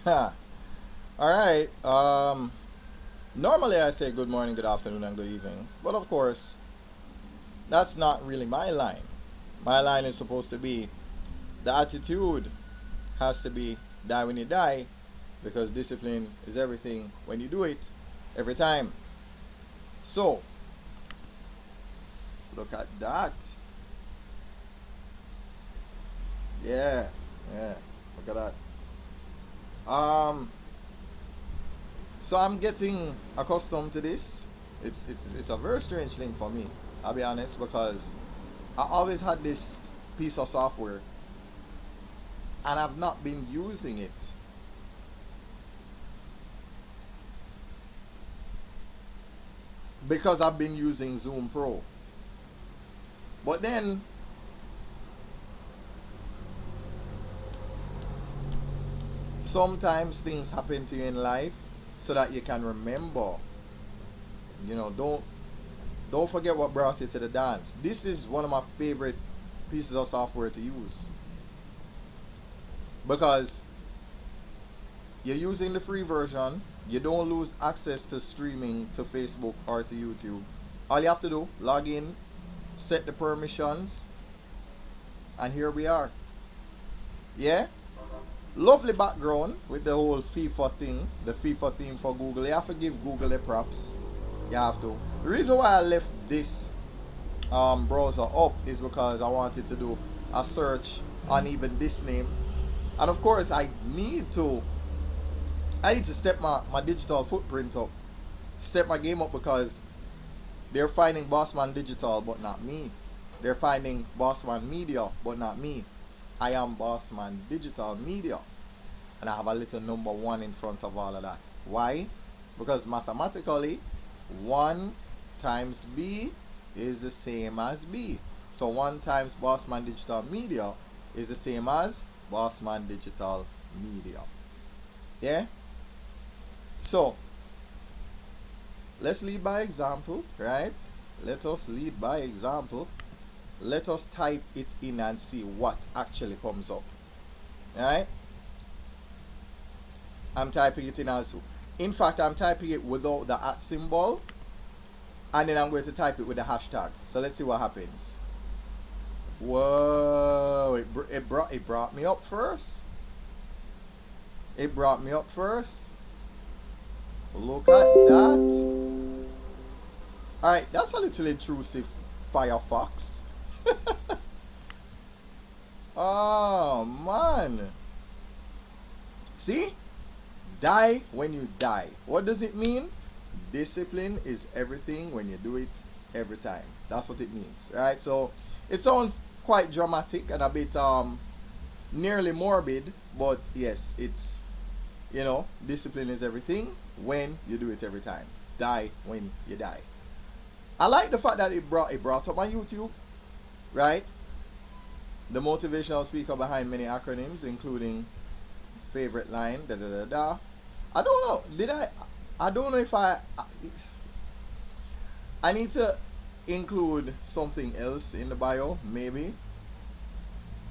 All right. Normally I say good morning, good afternoon, and good evening, but of course that's not really my line. My line is supposed to be the attitude has to be die when you die, because discipline is everything when you do it every time. So look at that. Yeah, yeah. Look at that. So I'm getting accustomed to this. It's a very strange thing for me. I'll be honest, because I always had this piece of software and I've not been using it because I've been using Zoom Pro. But then sometimes things happen to you in life so that you can remember. Don't forget what brought you to the dance. This is one of my favorite pieces of software to use because you're using the free version. You don't lose access to streaming to Facebook or to YouTube. All you have to do, log in, set the permissions, and here we are. Yeah? Lovely background with the whole FIFA thing, the FIFA theme for Google. You have to give Google the props. You have to. The reason why I left this browser up is because I wanted to do a search on even this name. And of course I need to step my digital footprint up. Step my game up because they're finding Bossman Digital but not me. They're finding Bossman Media but not me. I am Bossman Digital Media. And I have a little number one in front of all of that. Why? Because mathematically, 1 times B is the same as B. So 1 times Bossman Digital Media is the same as Bossman Digital Media. Yeah? So, let's lead by example, right? Let us lead by example. Let us type it in and see what actually comes up. Alright? I'm typing it in also. In fact, I'm typing it without the at symbol, and then I'm going to type it with the hashtag. So let's see what happens. Whoa, it brought me up first. It brought me up first. Look at that. Alright, that's a little intrusive, Firefox. Oh man. See? Die when you die. What does it mean? Discipline is everything when you do it every time. That's what it means, right? So it sounds quite dramatic and a bit nearly morbid, but yes, it's discipline is everything when you do it every time. Die when you die. I like the fact that it brought up on YouTube, right? The motivational speaker behind many acronyms, including favorite line, da da da da. I don't know. I don't know if I need to include something else in the bio, maybe.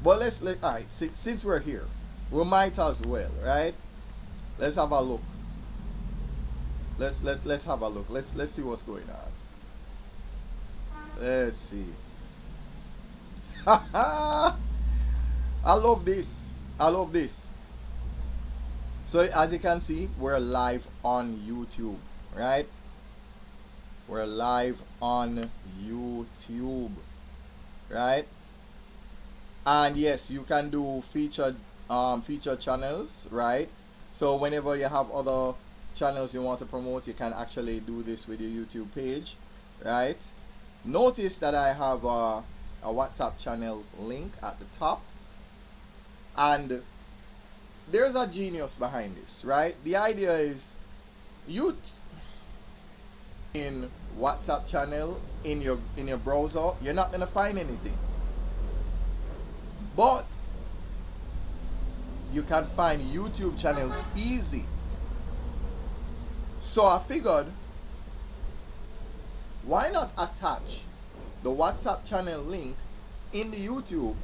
But all right. Since we're here, we might as well, right? Let's have a look. Let's have a look. Let's see what's going on. Let's see. I love this. I love this. So as you can see, we're live on YouTube, right? We're live on YouTube, right? And yes, you can do feature channels, right? So whenever you have other channels you want to promote, you can actually do this with your YouTube page, right? Notice that I have a WhatsApp channel link at the top, and there's a genius behind this, right? The idea is you in WhatsApp channel in your browser, you're not gonna find anything, but you can find YouTube channels easy. So I figured, why not attach the WhatsApp channel link in the YouTube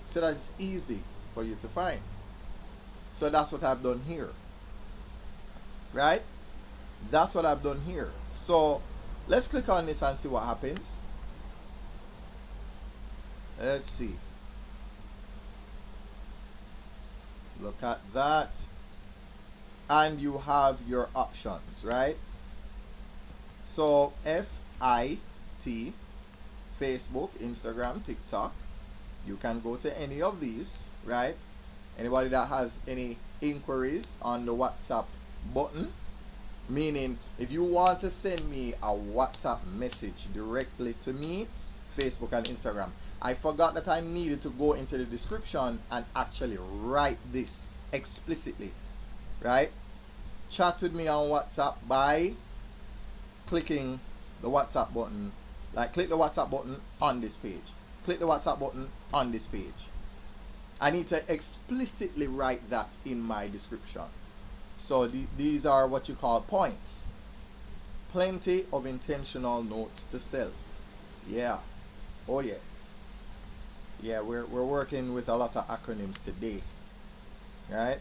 so that it's easy for you to find. So that's what I've done here. right? That's what I've done here. So let's click on this and see what happens. Let's see. Look at that. And you have your options, right? So FIT, Facebook, Instagram, TikTok. You can go to any of these, right? Anybody that has any inquiries on the WhatsApp button, meaning if you want to send me a WhatsApp message directly to me, Facebook and Instagram. I forgot that I needed to go into the description and actually write this explicitly, right? Chat with me on WhatsApp by clicking the WhatsApp button. Like, click the WhatsApp button on this page. Click the WhatsApp button on this page. I need to explicitly write that in my description. So these are what you call points. Plenty of intentional notes to self. Yeah. Oh yeah. Yeah, we're working with a lot of acronyms today. Right?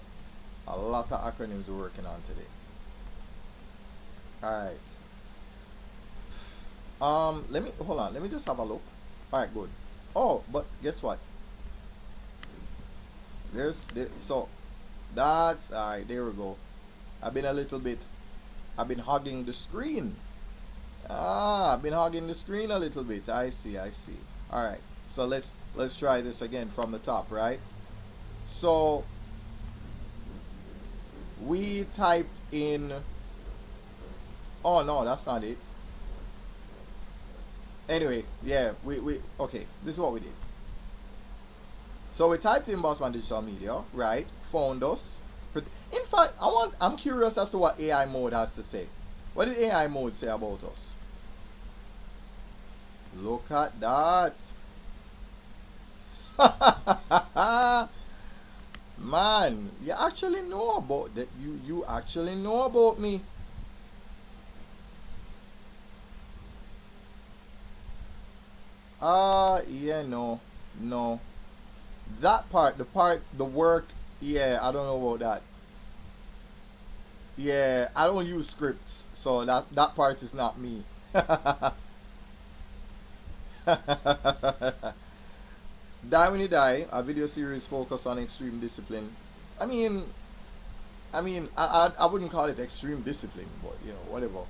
A lot of acronyms we're working on today. Alright. Let me hold on, let me just have a look. Alright, good. Oh, but guess what? So that's alright, there we go. I've been hogging the screen. I've been hogging the screen a little bit. I see. Alright. So let's try this again from the top, right? So we typed in, oh no, that's not it. Anyway, yeah, we okay, this is what we did. So we typed in Bossman Digital Media, right? Found us. In fact, I'm curious as to what AI mode has to say. What did AI mode say about us? Look at that. Man, you actually know about that. You actually know about me. Yeah, no. That part, the work, yeah, I don't know about that. Yeah, I don't use scripts, so that part is not me. Die When You Die, a video series focused on extreme discipline. I mean, I wouldn't call it extreme discipline, but you know, whatever.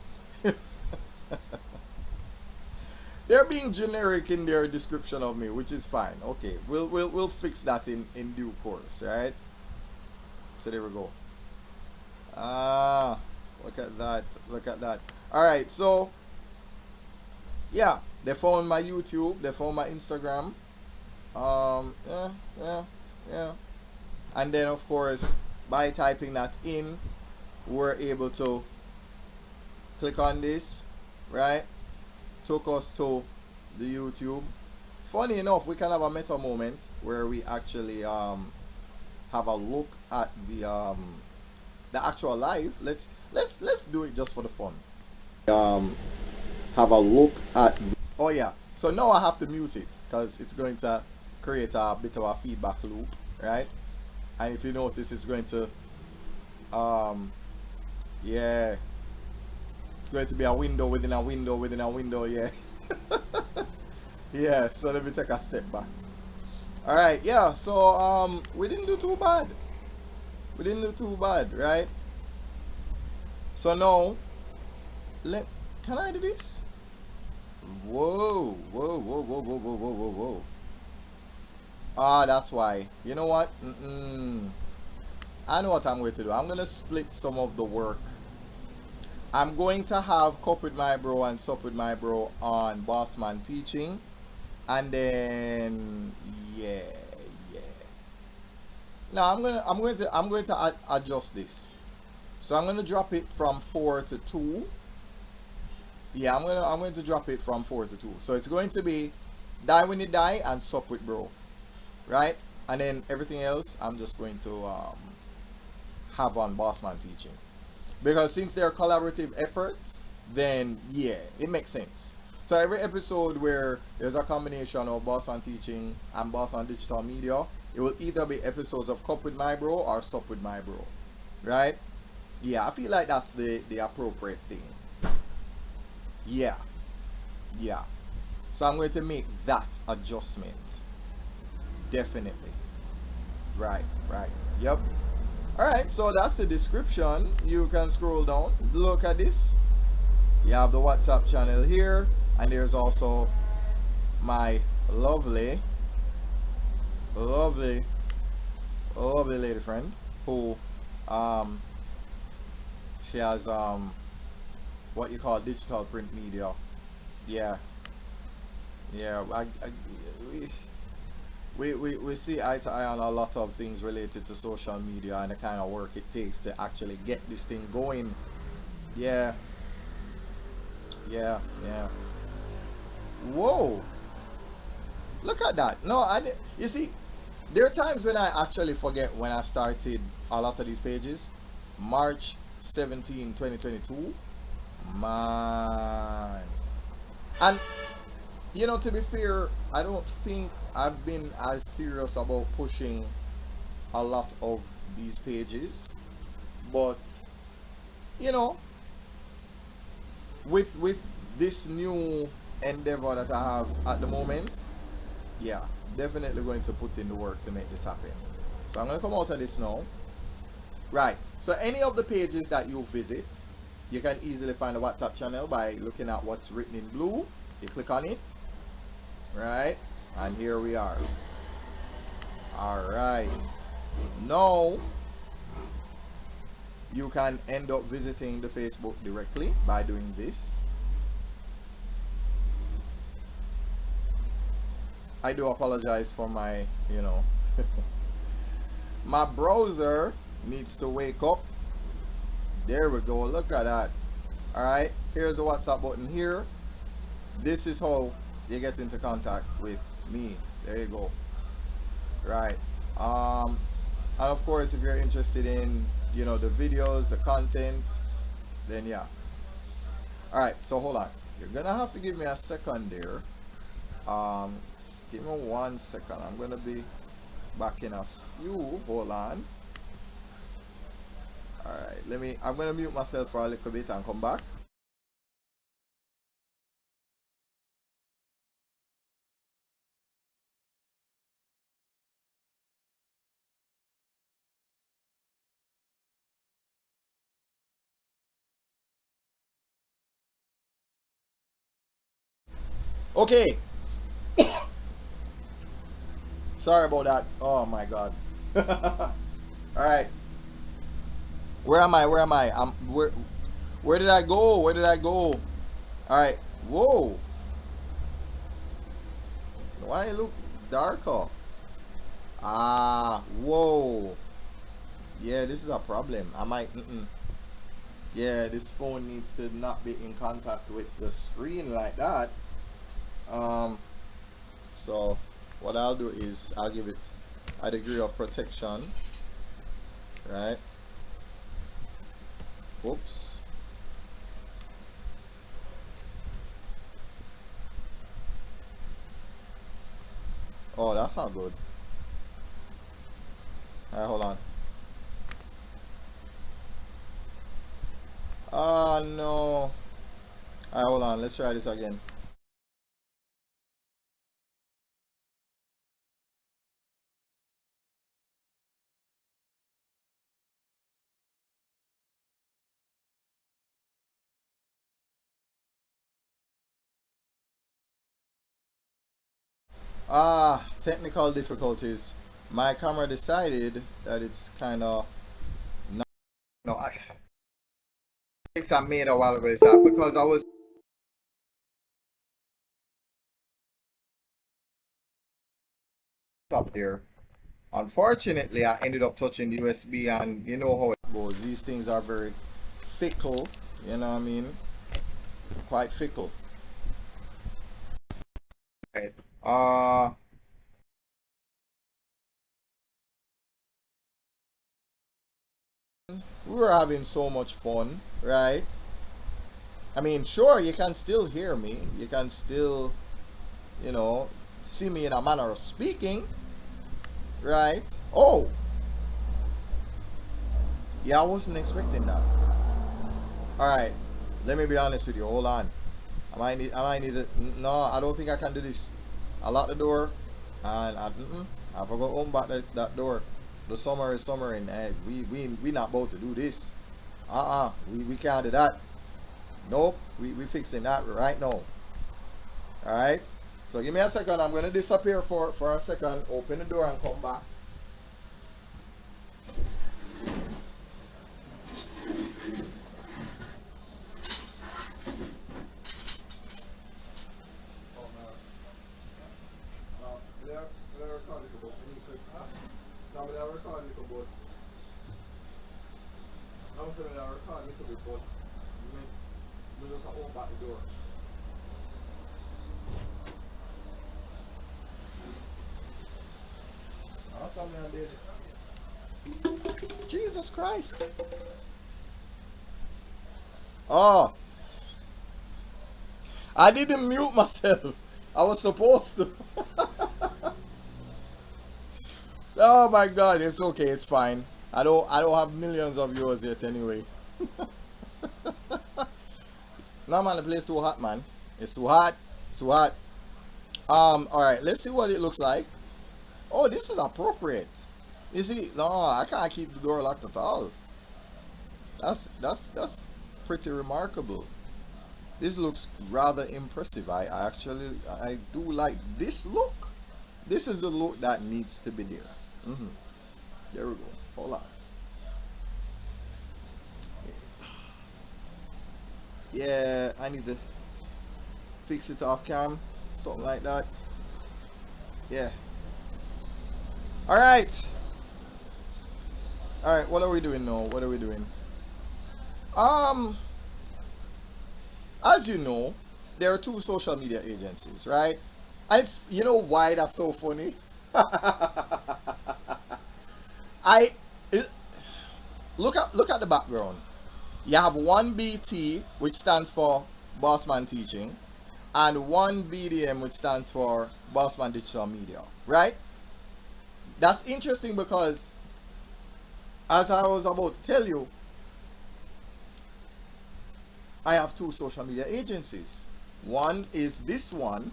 They're being generic in their description of me, which is fine. Okay, we'll fix that in due course, right? So there we go. Look at that. Look at that. All right, so yeah, they found my YouTube, they found my Instagram. Yeah. And then of course, by typing that in, we're able to click on this, right? Took us to the YouTube. Funny enough, we can have a meta moment where we actually have a look at the actual live. Let's do it just for the fun. Have a look at oh yeah, so now I have to mute it because it's going to create a bit of a feedback loop, right? And if you notice, it's going to yeah, it's going to be a window within a window within a window. Yeah. Yeah, so let me take a step back. All right, yeah, so we didn't do too bad. Right? So now can I do this? Whoa. Ah, that's why. You know what? I know what I'm going to do. I'm going to split some of the work. I'm going to have Cup with My Bro and Sup with My Bro on Bossman Teaching. And then yeah. Now I'm going to adjust this. So I'm going to drop it from 4 to 2. Yeah, I'm going to drop it from 4 to 2. So it's going to be Die When You Die and Sup with Bro. Right? And then everything else I'm just going to have on Bossman Teaching. Because since they're collaborative efforts, then yeah, it makes sense. So every episode where there's a combination of Bossman Teaching and Bossman Digital Media, it will either be episodes of Cup with My Bro or Sup with My Bro. Right? Yeah, I feel like that's the appropriate thing. Yeah, yeah. So I'm going to make that adjustment. Definitely. Right, right. Yep. Alright, so that's the description. You can scroll down, look at this. You have the WhatsApp channel here, and there's also my lovely, lovely, lovely lady friend who um she has what you call digital print media. Yeah, yeah. We see eye to eye on a lot of things related to social media and the kind of work it takes to actually get this thing going. Yeah, yeah, yeah. Whoa, look at that. No, you see, there are times when I actually forget when I started a lot of these pages. March 17, 2022. Man. And to be fair, I don't think I've been as serious about pushing a lot of these pages. But you know, with this new endeavor that I have at the moment, yeah, definitely going to put in the work to make this happen. So I'm gonna come out of this now. Right. So any of the pages that you visit, you can easily find the WhatsApp channel by looking at what's written in blue. You click on it, right? And here we are. All right. Now you can end up visiting the Facebook directly by doing this. I do apologize for my, my browser needs to wake up. There we go. Look at that. All right. Here's the WhatsApp button here. This is how you get into contact with me. There you go. Right. And of course, if you're interested in, the videos, the content, then yeah. All right. So hold on. You're gonna have to give me a second there. Give me 1 second. I'm gonna be back in a few. Hold on. All right. I'm gonna mute myself for a little bit and come back. Okay. Sorry about that. Oh my god. All right. Where am I? Where am I? Where did I go? Where did I go? All right. Whoa. Why it look darker? Ah. Whoa. Yeah, this is a problem. I might. Yeah, this phone needs to not be in contact with the screen like that. So what I'll do is I'll give it a degree of protection. Right. Oops. Oh, that's not good. Alright, hold on. Oh no. Alright, hold on. Let's try this again. Technical difficulties. My camera decided that it's kind of not. No, I think I made a while ago is that because I was up there. Unfortunately, I ended up touching the USB, and you know how it goes. These things are very fickle. You know what I mean? Quite fickle. Right. We were having so much fun, right? I mean, sure, you can still hear me. You can still, you know, see me in a manner of speaking, right? Oh, Yeah, I wasn't expecting that. All right, let me be honest with you. Hold on. I might need to. No, I don't think I can do this. I lock the door, and I forgot to open back that door. The summer is summering, and we not about to do this. We can't do that. Nope, we fixing that right now. All right. So give me a second. I'm gonna disappear for a second. Open the door and come back. Jesus Christ. Oh, I didn't mute myself. I was supposed to. Oh my God, it's okay, it's fine. I don't have millions of viewers yet anyway. No man, the place too hot, man. It's too hot. It's too hot. Alright, let's see what it looks like. Oh, this is appropriate. You see, no, I can't keep the door locked at all. That's pretty remarkable. This looks rather impressive. I do like this look. This is the look that needs to be there. hmm There we go. Hold on. Yeah, I need to fix it off cam, something like that. Yeah. All right. All right. What are we doing now? What are we doing? Um, as you know, there are two social media agencies, right? And it's why that's so funny. I it, look at the background. You have one BT, which stands for Bossman Teaching, and one BDM, which stands for Bossman Digital Media, right? That's interesting because, as I was about to tell you, I have two social media agencies. One is this one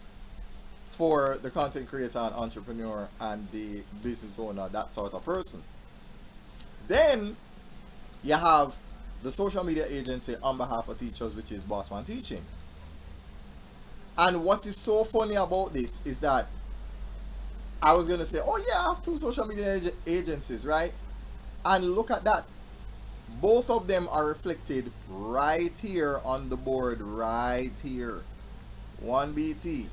for the content creator and entrepreneur and the business owner, that sort of person. Then you have the social media agency on behalf of teachers, which is Bossman Teaching. And what is so funny about this is that I was going to say, oh yeah, I have two social media agencies, right? And look at that. Both of them are reflected right here on the board, right here. One BT,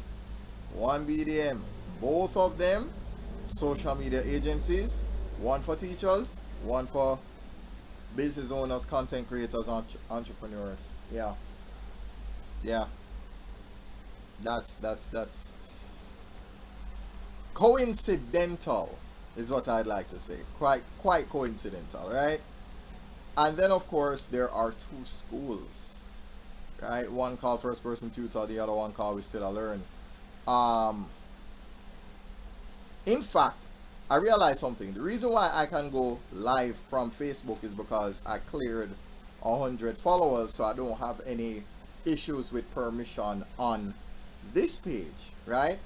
one BDM. Both of them social media agencies. One for teachers, one for business owners, content creators, entrepreneurs. Yeah, yeah. That's coincidental, is what I'd like to say. Quite coincidental, right? And then of course there are two schools, right? One called First Person Tutor, the other one called We Still a Learn. Um, in fact, I realized something. The reason why I can go live from Facebook is because I cleared 100 followers, so I don't have any issues with permission on this page, right?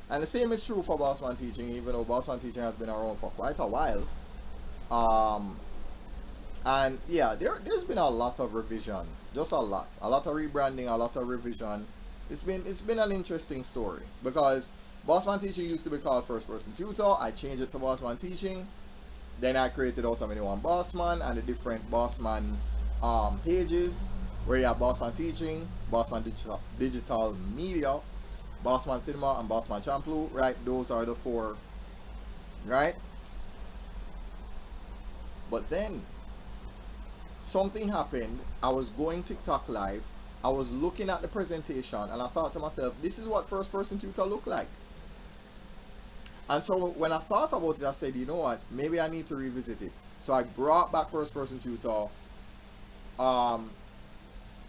And the same is true for Bossman Teaching, even though Bossman Teaching has been around for quite a while. Um, and yeah, there's been a lot of revision, just a lot of rebranding, a lot of revision. It's been an interesting story because Bossman Teaching used to be called First Person Tutor. I changed it to Bossman Teaching. Then I created out of one Bossman and the different Bossman pages where you have Bossman Teaching, Bossman Digital Media, Bossman Cinema, and Bossman Champloo, right? Those are the four, right? But then something happened. I was going TikTok live. I was looking at the presentation and I thought to myself, this is what First Person Tutor look like. And so when I thought about it, I said, you know what, maybe I need to revisit it. So I brought back First Person Tutor,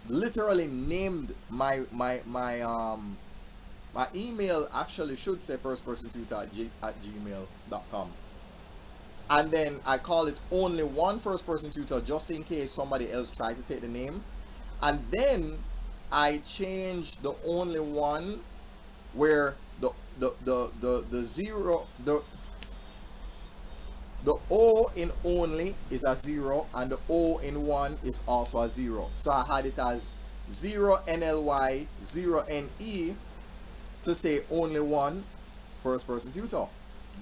literally named my email actually should say firstpersontutor at gmail.com. and then I call it only one first person tutor just in case somebody else tried to take the name. And then I change the only one where the zero, the O in only is a 0 and the O in 1 is also a 0. So I had it as 0 NLY 0 NE to say only one first person tutor.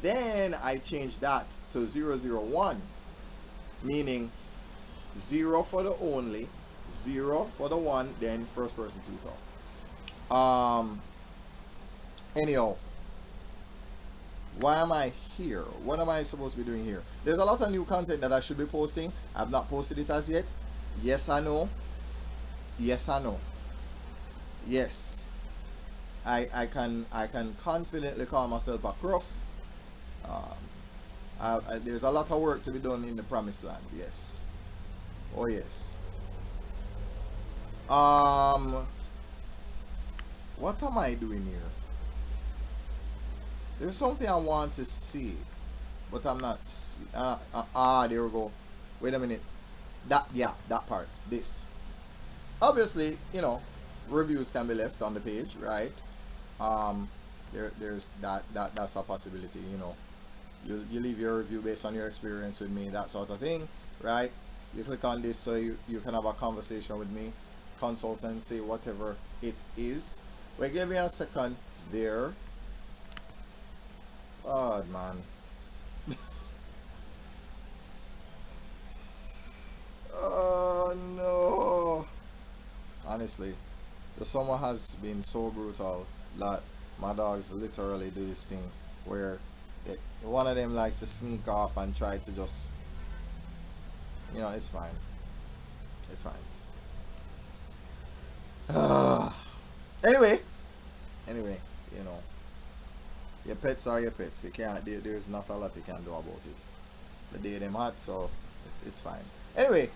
Then I changed that to 001, meaning 0 for the only, 0 for the one, then first person tutor. Anyhow, why am I here? What am I supposed to be doing here? There's a lot of new content that I should be posting. I've not posted it as yet. Yes, I know. Yes, I know. Yes, I can confidently call myself a cruff. There's a lot of work to be done in the promised land. Yes. Oh yes. What am I doing here? There's something I want to see, but I'm not. There we go. Wait a minute. Yeah, that part. This. Obviously, reviews can be left on the page, right? There's that's a possibility. You leave your review based on your experience with me, that sort of thing, right? You click on this so you can have a conversation with me, consultancy, whatever it is. Wait, give me a second there. Oh man. Oh no. Honestly, the summer has been so brutal that my dogs literally do this thing where one of them likes to sneak off and try to just, it's fine. It's fine. Anyway, you know, your pets are your pets. You can't. There's not a lot you can do about it. The day them hot, so it's fine. Anyway,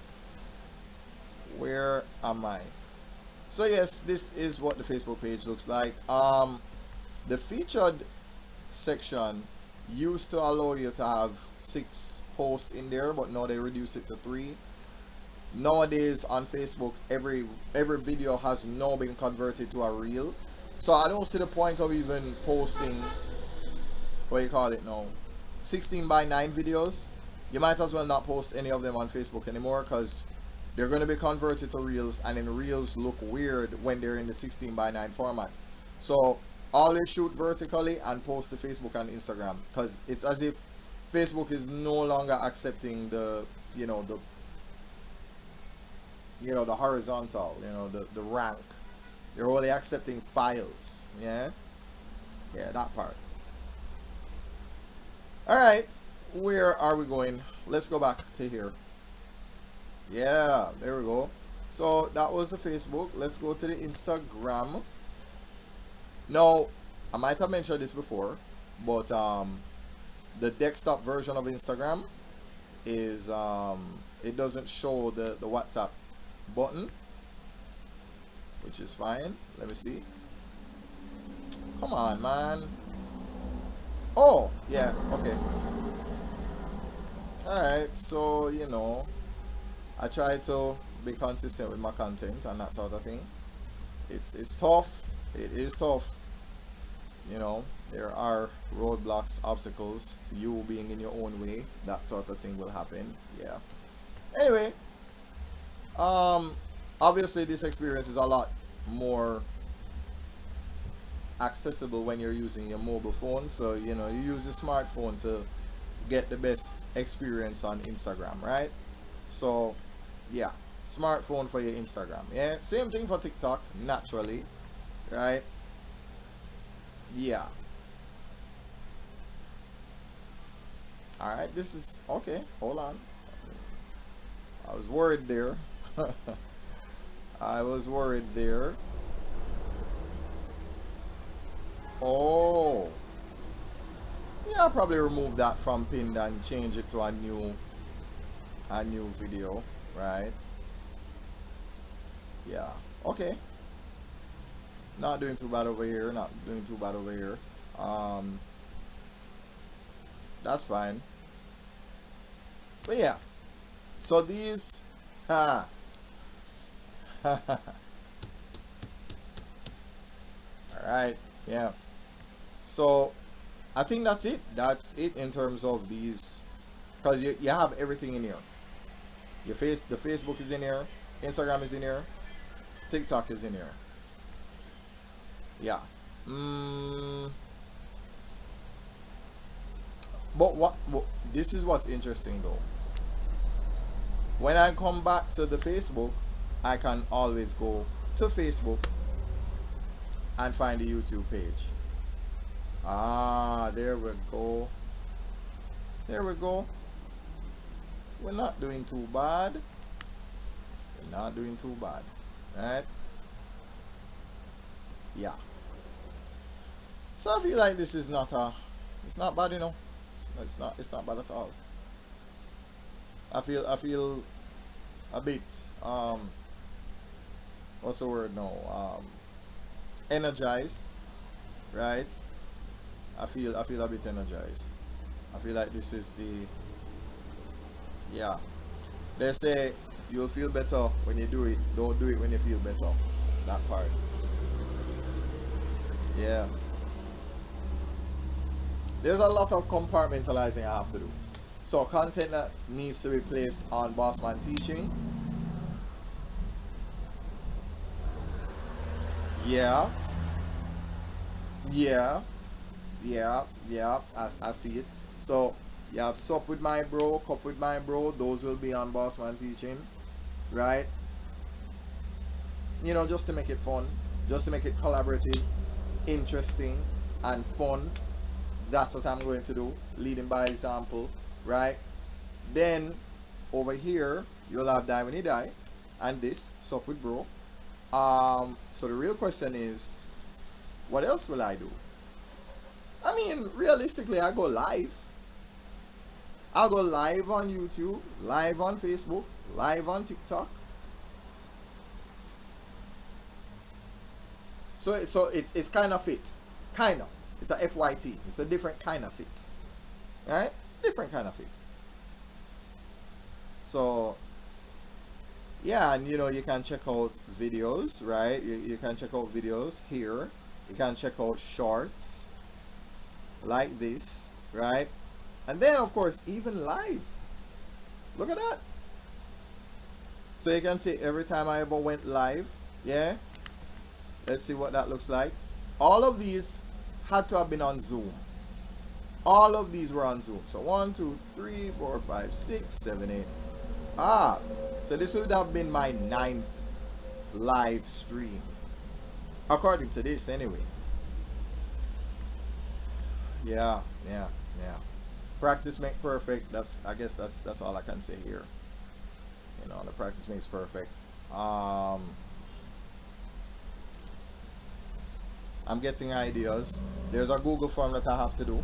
where am I? So yes, this is what the Facebook page looks like. The featured section used to allow you to have 6 posts in there, but now they reduced it to 3. Nowadays on Facebook, every video has now been converted to a reel, so I don't see the point of even posting, what do you call it now, 16:9 videos. You might as well not post any of them on Facebook anymore, because they're going to be converted to reels, and then reels look weird when they're in the 16:9 format. So always shoot vertically and post to Facebook and Instagram, because it's as if Facebook is no longer accepting the the horizontal, the rank. They're only accepting files. Yeah, that part. All right, where are we going? Let's go back to here. Yeah, there we go. So that was the Facebook. Let's go to the Instagram. Now, I might have mentioned this before, but the desktop version of Instagram is it doesn't show the WhatsApp button, which is fine. Let me see. Come on, man. Oh, yeah, okay. Alright, so I try to be consistent with my content and that sort of thing. It's tough. It is tough. There are roadblocks, obstacles, you being in your own way, that sort of thing will happen. Yeah. Anyway, obviously this experience is a lot more accessible when you're using your mobile phone, so you use the smartphone to get the best experience on Instagram, right? So yeah, smartphone for your Instagram. Yeah, same thing for TikTok, naturally, right? Yeah. All right, this is okay. Hold on, I was worried there. I was worried there. Oh, yeah, I'll probably remove that from pinned and change it to a new video, right? Yeah. Okay. Not doing too bad over here. Not doing too bad over here. That's fine. But yeah, so these, ha, all right, yeah. So I think that's it. That's it in terms of these, because you have everything in here. The Facebook is in here, Instagram is in here, TikTok is in here. Yeah. Mm, but this is what's interesting though. When I come back to the Facebook, I can always go to Facebook and find the YouTube page. Ah, there we go. There we go. We're not doing too bad. We're not doing too bad. Right? Yeah. So I feel like this is not it's not bad, you know. It's not bad at all. I feel a bit what's the word now? Energized, right? I feel a bit energized. I feel like this is the, yeah. They say you'll feel better when you do it. Don't do it when you feel better. That part. Yeah. There's a lot of compartmentalizing I have to do. So content that needs to be placed on Bossman Teaching. Yeah. Yeah. Yeah. I see it. So you have sup with my bro, cup with my bro. Those will be on Bossman Teaching, right? Just to make it fun, just to make it collaborative, interesting, and fun. That's what I'm going to do, leading by example, right? Then over here you'll have die when you die, and this sup with bro. So the real question is, what else will I do? I mean, realistically, I go live. I'll go live on YouTube, live on Facebook, live on TikTok. So it's kind of fit, kind of. It's a FYT. It's a different kind of fit, right? Different kind of fit. So yeah, and you can check out videos, right? You can check out videos here. You can check out shorts like this, right? And then of course even live. Look at that. So you can see every time I ever went live. Yeah. Let's see what that looks like. All of these had to have been on Zoom. All of these were on Zoom. So 1, 2, 3, 4, 5, 6, 7, 8. Ah, so this would have been my ninth live stream, according to this anyway. Yeah, yeah, yeah. Practice make perfect. I guess that's all I can say here. The practice makes perfect. Um, I'm getting ideas. There's a Google form that I have to do,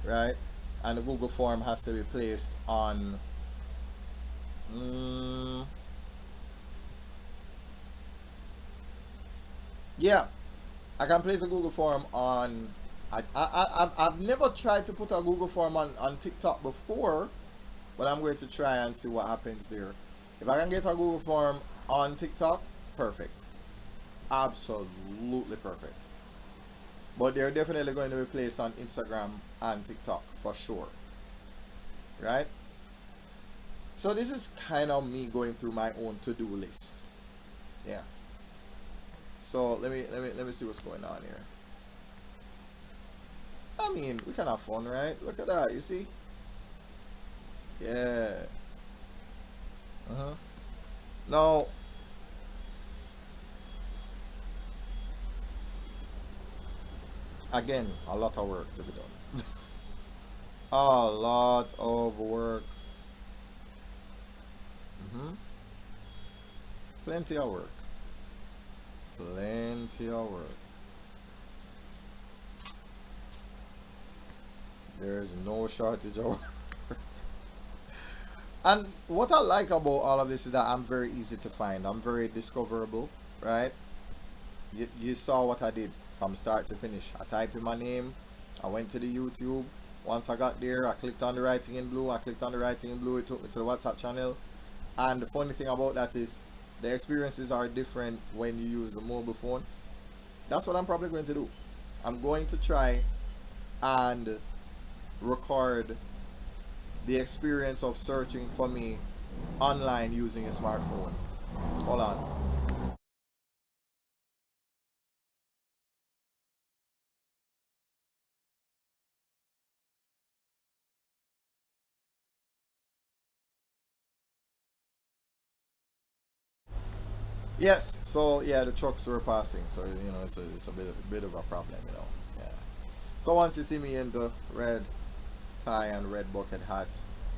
right? And the Google form has to be placed on. Mm, yeah, I can place a Google form on. I've never tried to put a Google form on TikTok before, but I'm going to try and see what happens there. If I can get a Google form on TikTok, perfect. Absolutely perfect. But they're definitely going to be placed on Instagram and TikTok for sure. Right? So this is kind of me going through my own to-do list. Yeah. So let me see what's going on here. I mean, we can have fun, right? Look at that, you see? Yeah. Uh-huh. Now, again, a lot of work to be done. A lot of work. Hmm. Plenty of work. Plenty of work. There's no shortage of work. And what I like about all of this is that I'm very easy to find. I'm very discoverable, right? You saw what I did from start to finish. I typed in my name. I went to the YouTube. Once I got there, I clicked on the writing in blue. I clicked on the writing in blue. It took me to the WhatsApp channel. And the funny thing about that is the experiences are different when you use the mobile phone. That's what I'm probably going to do. I'm going to try and record the experience of searching for me online using a smartphone. Hold on. Yes, so yeah, the trucks were passing, so it's a bit of a problem, Yeah. So once you see me in the red tie and red bucket hat,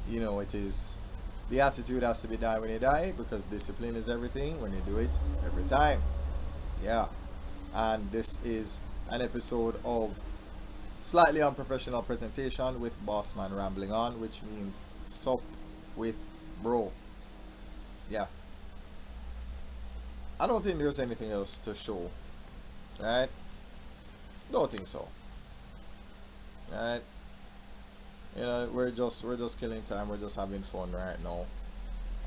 it is the attitude has to be die when you die, because discipline is everything when you do it every time. Yeah. And this is an episode of slightly unprofessional presentation with Bossman rambling on, which means sup with bro. Yeah. I don't think there's anything else to show, right? Don't think so, right? We're just killing time. We're just having fun right now.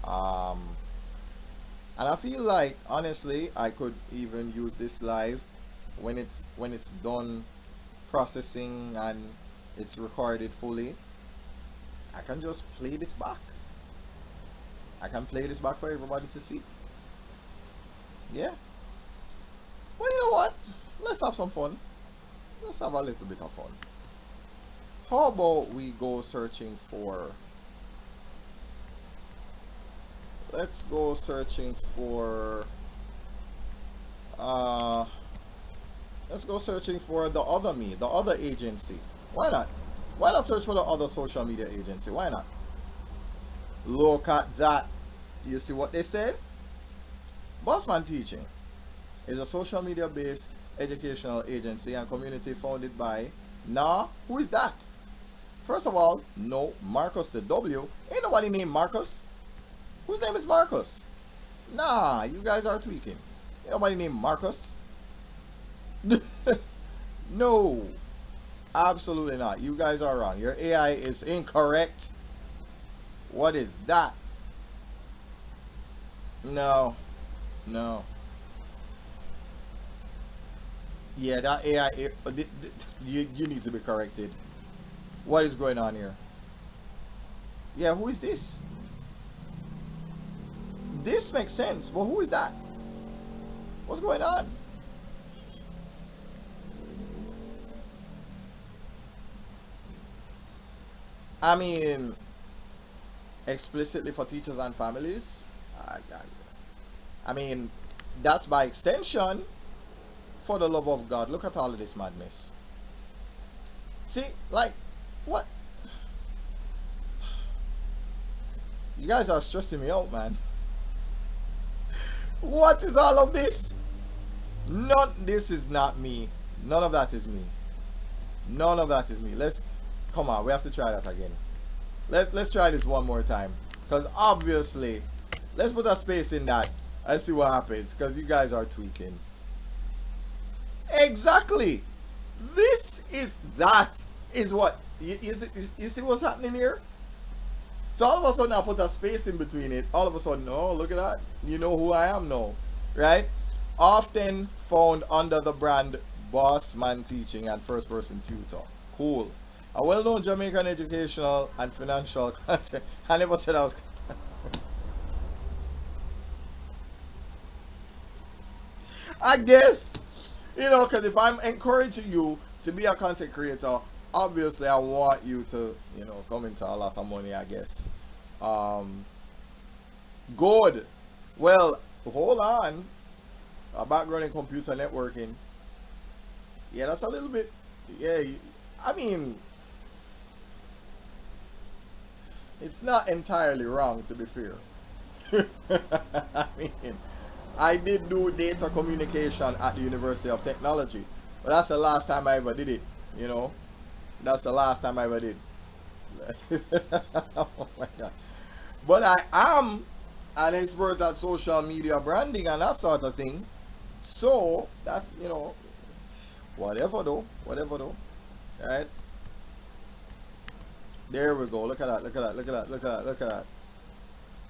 Um, and I feel like honestly, I could even use this live when it's done processing and it's recorded fully. I can just play this back. I can play this back for everybody to see. Yeah. Well, you know what? Let's have some fun. Let's have a little bit of fun. How about we go searching for. Let's go searching for. Uh, let's go searching for the other me, the other agency. Why not? Why not search for the other social media agency? Why not? Look at that. You see what they said? Bossman Teaching is a social media based educational agency and community founded by. Nah, who is that? First of all, no, Marcus the W. Ain't nobody named Marcus. Whose name is Marcus? Nah, you guys are tweaking. Ain't nobody named Marcus. No, absolutely not. You guys are wrong. Your AI is incorrect. What is that? No, no. Yeah, that AI, you need to be corrected. What is going on here? Yeah, who is this? This makes sense, but who is that? What's going on? I mean, explicitly for teachers and families. I mean, that's by extension for the love of God. Look at all of this madness. See, like, what? You guys are stressing me out, man. What is all of this? None. This is not me. None of that is me. None of that is me. Let's come on. We have to try that again. Let's try this one more time. Cause obviously, let's put a space in that and see what happens. Cause you guys are tweaking. Exactly. This is that is what you see what's happening here. So all of a sudden I put a space in between it. All of a sudden, oh look at that. You know who I am now, right? Often found under the brand Boss Man Teaching and First Person Tutor. Cool. A well-known Jamaican educational and financial content. I never said I was. I guess, because if I'm encouraging you to be a content creator, obviously I want you to, come into a lot of money, I guess. Um, Good. Well, hold on. A background in computer networking. Yeah, that's a little bit. Yeah, I mean, it's not entirely wrong to be fair. I mean, I did do data communication at the University of Technology, but that's the last time I ever did it. You know, that's the last time I ever did. Oh my god! But I am an expert at social media branding and that sort of thing. So that's whatever though, right? There we go. Look at that. Look at that. Look at that. Look at that. Look at that.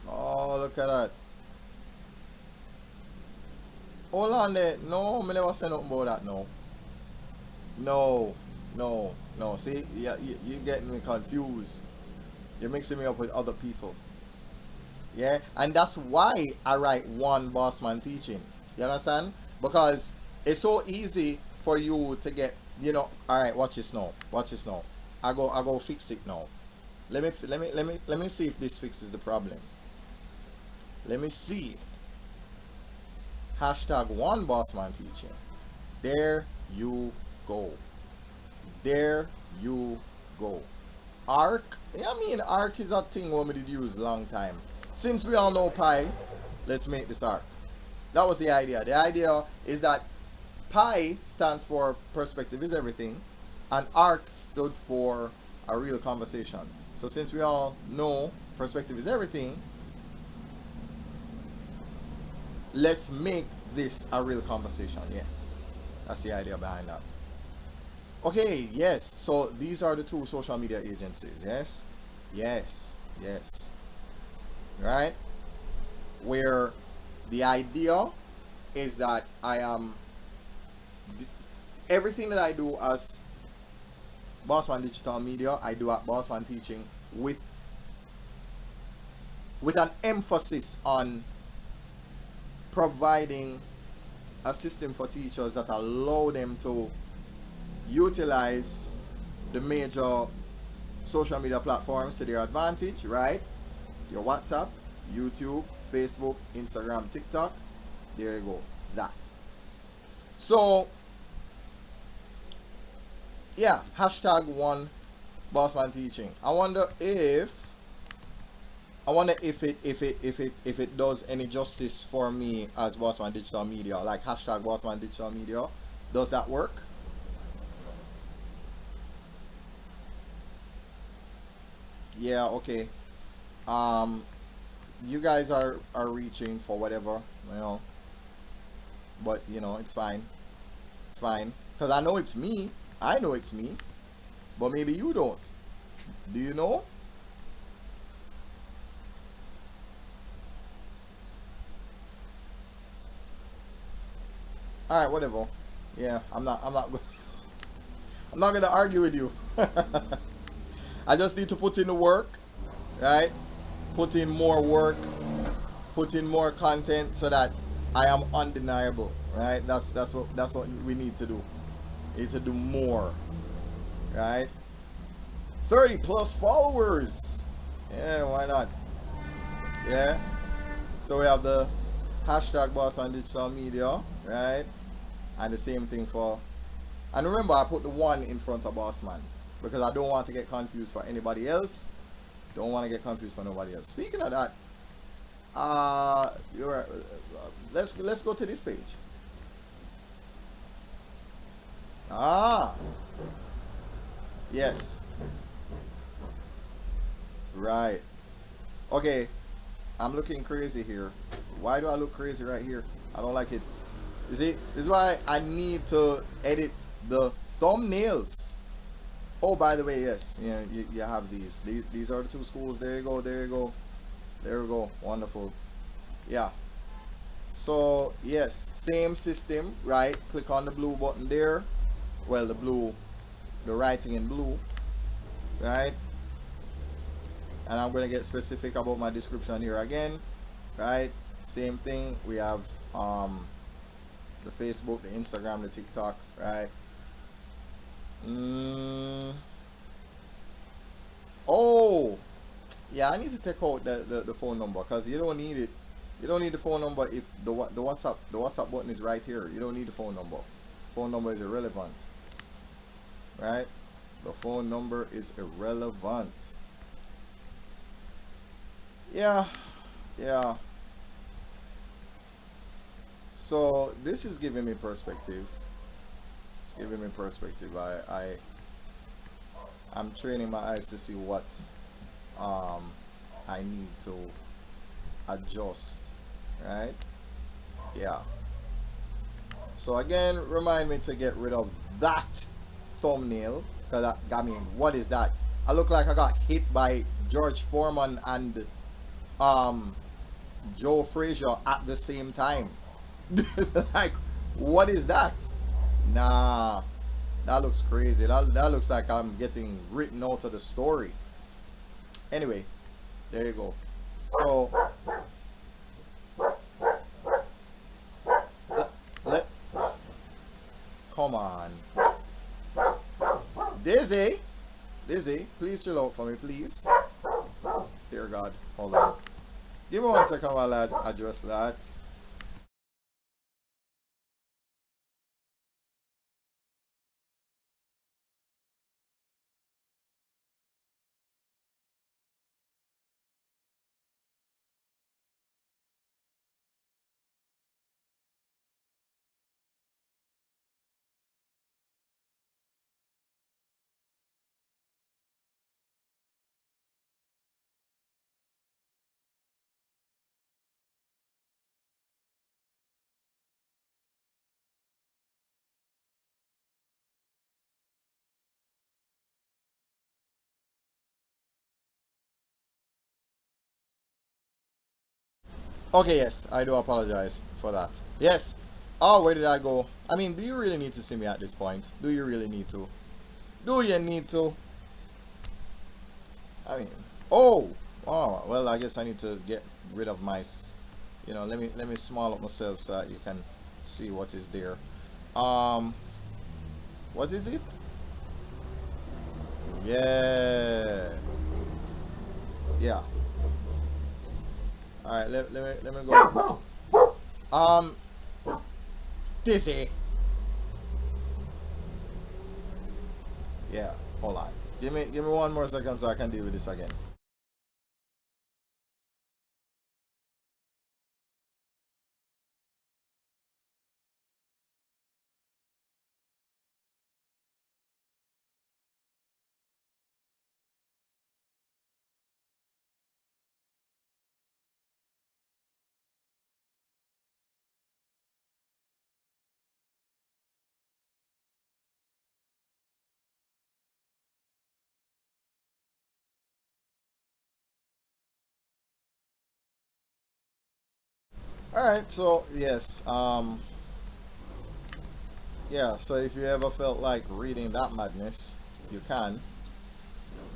Oh, look at that. Hold on there. No, me never say nothing about that. No. No. No. No. See, yeah, you getting me confused. You're mixing me up with other people. Yeah, and that's why I write one boss man teaching. You understand? Because it's so easy for you to get, all right, watch this now. Watch this now. I go fix it now. Let me see if this fixes the problem. Let me see. Hashtag one boss man teaching. There you go. There you go. Arc. I mean, arc is a thing we did use long time. Since we all know pi, let's make this arc. That was the idea. The idea is that pi stands for perspective is everything, and arc stood for a real conversation. So since we all know perspective is everything, let's make this a real conversation. Yeah, that's the idea behind that. Okay, yes. So these are the two social media agencies. Yes, yes, yes. Right? Where the idea is that I am everything that I do as Bossman Digital Media, I do at Bossman Teaching with an emphasis on providing a system for teachers that allow them to utilize the major social media platforms to their advantage, right? Your WhatsApp, YouTube, Facebook, Instagram, TikTok. There you go. That. So, yeah, hashtag one Bossman Teaching. I wonder if it does any justice for me as Bossman Digital Media. Like hashtag Bossman Digital Media. Does that work? Yeah, okay. You guys are reaching for whatever, but it's fine. It's fine. Because I know it's me. I know it's me. But maybe you don't. Do you know? Alright, whatever. Yeah, I'm not gonna argue with you. I just need to put in the work, right? Put in more work, put in more content so that I am undeniable, right? That's what we need to do. We need to do more, right? 30 plus followers. Yeah, why not? Yeah. So we have the hashtag boss on digital media, right? And the same thing for, and remember I put the one in front of boss man because I don't want to get confused for anybody else. Don't want to get confused for nobody else. Speaking of that, you're right. Let's go to this page. Ah, yes, right. Okay, I'm looking crazy here. Why do I look crazy right here? I don't like it. You see, this is why I need to edit the thumbnails. Oh, by the way, yes, you have these. These are the two schools. There you go. There you go. There we go. Wonderful. Yeah. So yes, same system, right? Click on the blue button there. Well, the writing in blue, right? And I'm gonna get specific about my description here again, right? Same thing. We have the Facebook, the Instagram, the TikTok, right? Oh, yeah. I need to take out the phone number because you don't need it. You don't need the phone number if the WhatsApp button is right here. You don't need the phone number. Phone number is irrelevant, right? The phone number is irrelevant. Yeah, yeah. So this is giving me perspective. It's giving me perspective. I'm training my eyes to see what um I need to adjust, right? Yeah. So again, remind me to get rid of that thumbnail because I mean, what is that? I look like I got hit by George Foreman and um Joe Frazier at the same time. Like, what is that? Nah, that looks crazy. That looks like I'm getting written out of the story. Anyway, there you go. So let come on, Dizzy, Dizzy, please chill out for me, please. Dear God, hold on. Give me 1 second while I address that. Okay, yes, I do apologize for that. Yes. Oh, where did I go? I mean, do you really need to see me at this point? Do you really need to? Do you need to? I mean, oh, oh, well, I guess I need to get rid of my, let me small up myself so that you can see what is there. Um, what is it? Yeah, yeah. All right, let me go. Um, Dizzy. Yeah, hold on. Give me 1 more second so I can deal with this again. All right, so yes, yeah. So if you ever felt like reading that madness, you can,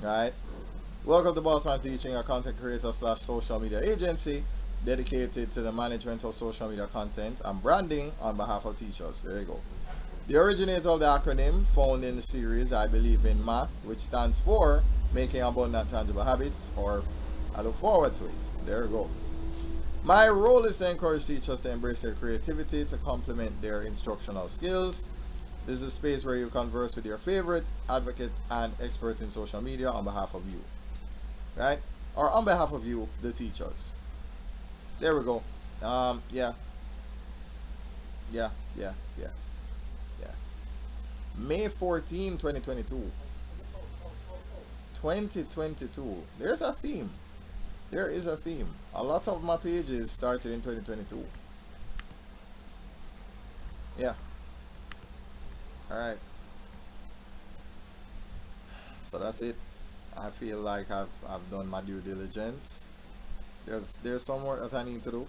right? Welcome to Bossman Teaching, a content creator slash social media agency dedicated to the management of social media content and branding on behalf of teachers. There you go. The originator of the acronym found in the series I Believe in Math, which stands for Making Abundant Tangible Habits, or I Look Forward to It. There you go. My role is to encourage teachers to embrace their creativity to complement their instructional skills. This is a space where you converse with your favorite advocate and expert in social media on behalf of you, right? Or on behalf of you, the teachers. There we go. Yeah, yeah, yeah, yeah, yeah. May 14, 2022. 2022. There's a theme. There is a theme. A lot of my pages started in 2022. Yeah. All right. So that's it. I feel like I've done my due diligence. There's some work that I need to do.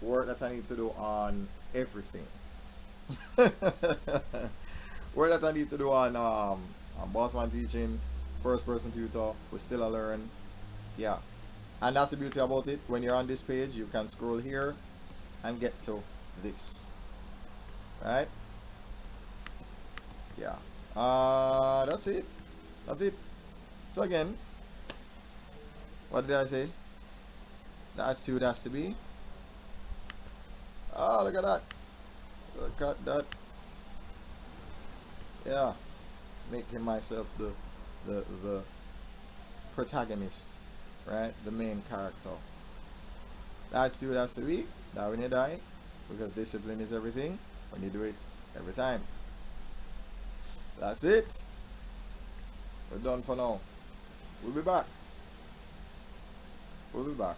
Work that I need to do on everything. Work that I need to do on Bossman Teaching, first person tutor, we still a learn. Yeah. And that's the beauty about it. When you're on this page, you can scroll here and get to this. Right? Yeah. That's it. That's it. So again, what did I say? The attitude has to be. Oh, look at that. Look at that. Yeah. Making myself the protagonist, right? The main character. The attitude has to be that when you die, because discipline is everything, when you do it every time. That's it. We're done for now. We'll be back. We'll be back.